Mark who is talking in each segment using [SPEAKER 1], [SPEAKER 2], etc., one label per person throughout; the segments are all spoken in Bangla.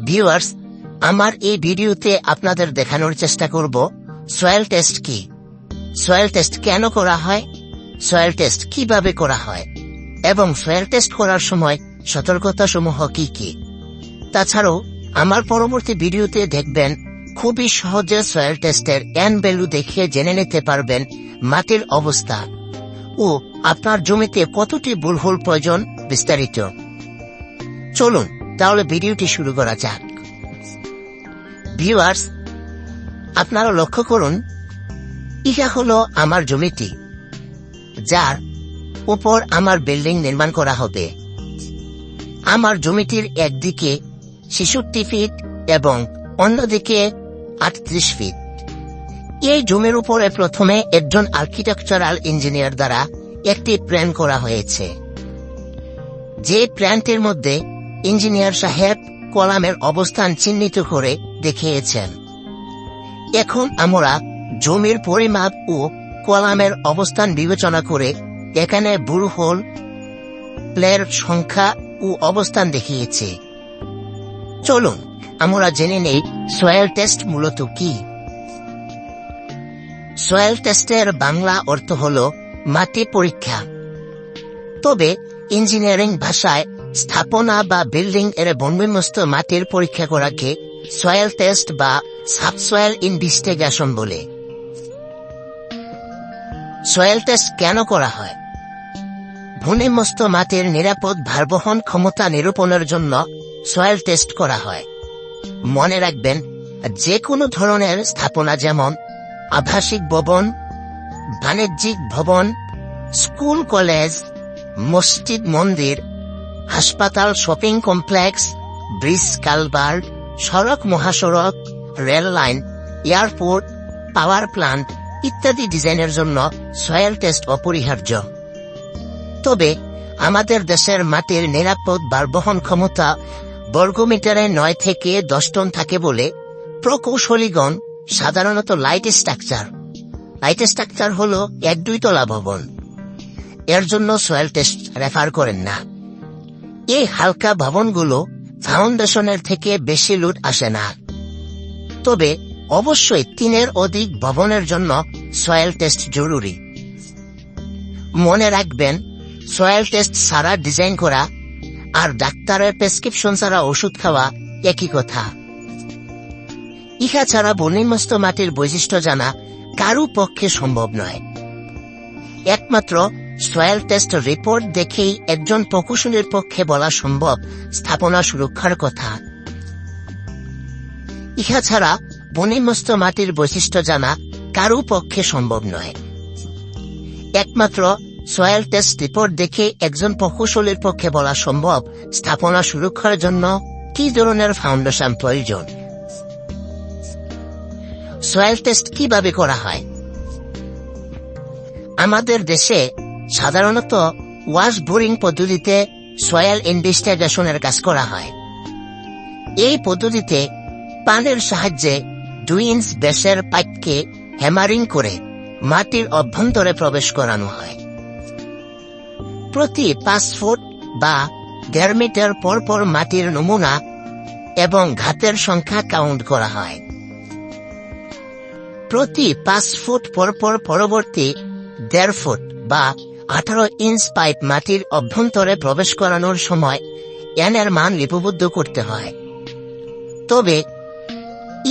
[SPEAKER 1] ভিউয়ার্স, আমার এই ভিডিওতে আপনাদের দেখানোর চেষ্টা করব সয়েল টেস্ট কি, সয়েল টেস্ট কেন করা হয়, সয়েল টেস্ট কিভাবে করা হয় এবং সয়েল টেস্ট করার সময় সতর্কতাসমূহ কি কি। তাছাড়াও আমার পরবর্তী ভিডিওতে দেখবেন খুবই সহজে সয়েল টেস্টের এন ভ্যালু দেখিয়ে জেনে নিতে পারবেন মাটির অবস্থা ও আপনার জমিতে কতটি বোরহোল প্রয়োজন বিস্তারিত। চলুন তাহলে ভিডিওটি শুরু করা যাক। ভিউয়ার্স, আপনারা লক্ষ্য করুন, ইহা হলো আমার জমিটি, যার উপর আমার বিল্ডিং নির্মাণ করা হবে। আমার জমিটির একদিকে 66 ফিট এবং অন্যদিকে 38 ফিট। এই জমির উপরে প্রথমে একজন আর্কিটেকচারাল ইঞ্জিনিয়ার দ্বারা একটি প্ল্যান করা হয়েছে, যে প্ল্যানটির মধ্যে ইঞ্জিনিয়ার সাহেব কলামের অবস্থান চিহ্নিত করে দেখিয়েছেন। এখন আমরা জমির পরিমাপ ও কলামের অবস্থান বিবেচনা করে এখানে বোরহোল প্লের সংখ্যা ও অবস্থান দেখিয়েছি। চলুন আমরা জেনে নেই সয়েল টেস্ট মূলত কি। সয়েল টেস্টের বাংলা অর্থ হল মাটি পরীক্ষা, তবে ইঞ্জিনিয়ারিং ভাষায় স্থাপনা বা বিল্ডিং এর বন্যমস্ত মাটির পরীক্ষা করাকে সয়েল টেস্ট বা সাবসয়েল ইনভেস্টিগেশন বলে। সয়েল টেস্ট কেন করা হয়? ভূমিমস্ত মাটির নিরাপদ ভারবহন ক্ষমতা নিরূপণের জন্য সয়েল টেস্ট করা হয়। মনে রাখবেন, যে কোনো ধরনের স্থাপনা, যেমন আবাসিক ভবন, বাণিজ্যিক ভবন, স্কুল কলেজ, মসজিদ মন্দির, হাসপাতাল, শপিং কমপ্লেক্স, ব্রিজ কালভার্ট, সড়ক মহাসড়ক, rail line, airport, power plant ইত্যাদি ডিজাইনের জন্য সয়েল টেস্ট অপরিহার্য। তবে আমাদের দেশের মাটির নিরাপদ ভারবহন ক্ষমতা বর্গমিটারে 9 থেকে 10 টন থাকে বলে প্রকৌশলীগণ সাধারণত লাইট স্ট্রাকচার হল 1-2 তলা ভবন, এর জন্য সয়েল টেস্ট রেফার করেন না। এই হালকা ভবনগুলো ফাউন্ডেশনের থেকে বেশি লোড আসে না। তবে অবশ্যই 3 অধিক ভবনের জন্য সয়েল টেস্ট জরুরি। মনে রাখবেন, সয়েল টেস্ট ছাড়া ডিজাইন করা আর ডাক্তারের প্রেসক্রিপশন ছাড়া ওষুধ খাওয়া একই কথা। ইহা ছাড়া বন্যমস্ত মাটির বৈশিষ্ট্য জানা কারো পক্ষে সম্ভব নয়। একমাত্র সয়েল টেস্ট রিপোর্ট দেখেই একজন প্রকৌশলীর পক্ষে বলা সম্ভব স্থাপনা সুরক্ষার কথা। ইহা ছাড়া বন্যমস্ত মাটির বৈশিষ্ট্য জানা কারো পক্ষে সম্ভব নয়। একমাত্র সয়েল টেস্ট রিপোর্ট দেখে একজন প্রকৌশলীর পক্ষে বলা সম্ভব স্থাপনা সুরক্ষার জন্য কি ধরনের ফাউন্ডেশন প্রয়োজন। সয়েল টেস্ট কিভাবে করা হয়? আমাদের দেশে সাধারণত ওয়াশ বোরিং পদ্ধতিতে সয়েল ইনভেস্টিগেশনের কাজ করা হয়। এই পদ্ধতিতে পানের সাহায্যে 2 ইঞ্চ ব্যাসের পাইপকে হ্যামারিং করে মাটির অভ্যন্তরে প্রবেশ করানো হয়। প্রতি 5 ফুট বা 1.5 মিটার পর পর মাটির নমুনা এবং ঘাতের সংখ্যা কাউন্ট করা হয়। প্রতি 5 ফুট পর পর পরবর্তী 1.5 ফুট বা 18 ইঞ্চ পাইপ মাটির অভ্যন্তরে প্রবেশ করানোর সময় এর মান লিপিবদ্ধ করতে হয়। তবে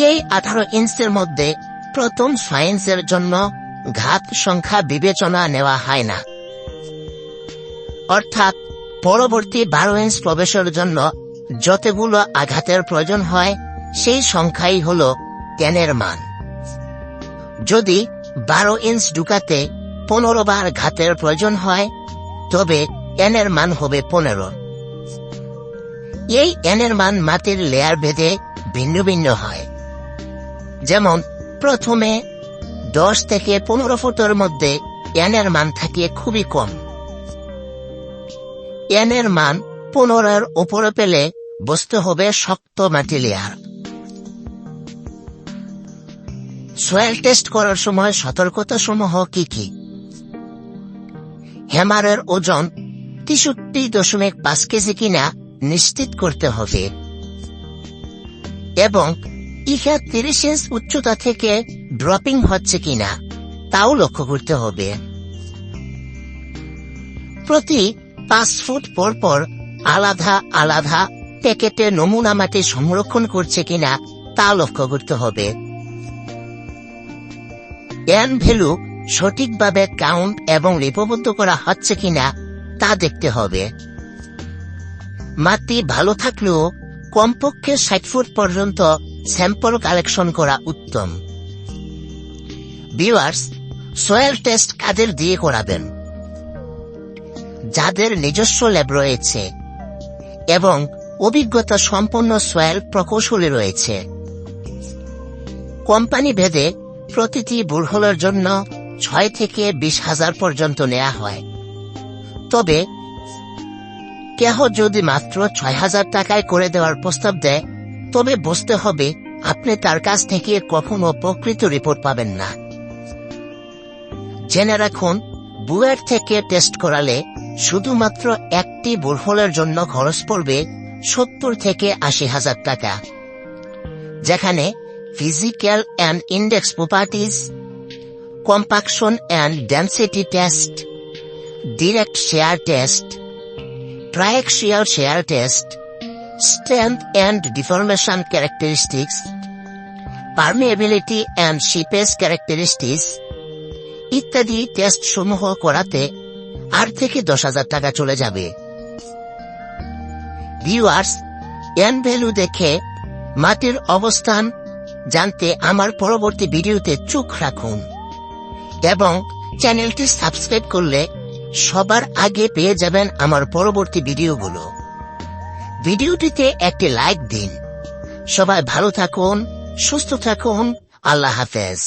[SPEAKER 1] এই 18 ইঞ্চের মধ্যে প্রথম 6 ইঞ্চের জন্য ঘাত সংখ্যা বিবেচনা নেওয়া হয় না, অর্থাৎ পরবর্তী 12 ইঞ্চ প্রবেশের জন্য যতগুলো আঘাতের প্রয়োজন হয় সেই সংখ্যাই হল 10 মান। যদি 12 ইঞ্চ ঢুকাতে 15 বার ঘাতের প্রয়োজন হয়, তবে এর মান হবে 15। এই এর মান মাটির লেয়ার ভেদে ভিন্ন ভিন্ন হয়। যেমন প্রথমে 10 থেকে 15 ফুটের মধ্যে এর মান থাকে খুবই কম। এর মান 15-এর উপরে পেলে বসতে হবে শক্ত মাটি লেয়ার। সয়েল টেস্ট করার সময় সতর্কতা সমূহ কি কি? হ্যামারের ওজন 63.5 কেজি কিনা নিশ্চিত করতে হবে। এবং ইহা 30 ইঞ্চ উচ্চতা থেকে ড্রপিং হচ্ছে কিনা তাও লক্ষ্য করতে হবে। প্রতি 5 ফুট পর পর আলাদা আলাদা প্যাকেটে নমুনা মাটি সংরক্ষণ করছে কিনা তা লক্ষ্য করতে হবে। এন ভ্যালু সঠিকভাবে কাউন্ট এবং লিপিবদ্ধ করা হচ্ছে কিনা তা দেখতে হবে। মাটি ভালো থাকলেও কমপক্ষে 60 ফুট পর্যন্ত স্যাম্পল কালেকশন করা উত্তম। ভিউয়ার্স, সয়েল টেস্ট কাদের দিয়ে করাবেন? যাদের নিজস্ব ল্যাব রয়েছে এবং অভিজ্ঞতা সম্পন্ন সয়েল প্রকৌশলী রয়েছে। কোম্পানি ভেদে প্রতিটি বোরহোলের জন্য 6 থেকে 20,000 পর্যন্ত নেওয়া হয়। তবে কেহ যদি মাত্র 6,000 টাকায় করে দেওয়ার প্রস্তাব দেয়, তবে বুঝতে হবে আপনি তার কাছ থেকে কখনো প্রকৃত রিপোর্ট পাবেন না। জেনে রাখুন, বুয়েট থেকে টেস্ট করালে শুধুমাত্র একটি বোরহোলের জন্য খরচ পড়বে 70 থেকে 80,000 টাকা, যেখানে physical and index properties, compaction and density test, direct shear test, triaxial shear test, strength and deformation characteristics, permeability and seepage characteristics ইত্যাদি টেস্ট সমূহ করাতে 8 থেকে 10,000 টাকা চলে যাবে। ভিউয়ার্স, এন ভ্যালু দেখে মাটির অবস্থান জানতে আমার পরবর্তী ভিডিওতে চোখ রাখুন এবং চ্যানেলটি সাবস্ক্রাইব করলে সবার আগে পেয়ে যাবেন আমার পরবর্তী ভিডিওগুলো। ভিডিওটিতে একটি লাইক দিন। সবাই ভালো থাকুন, সুস্থ থাকুন। আল্লাহ হাফেজ।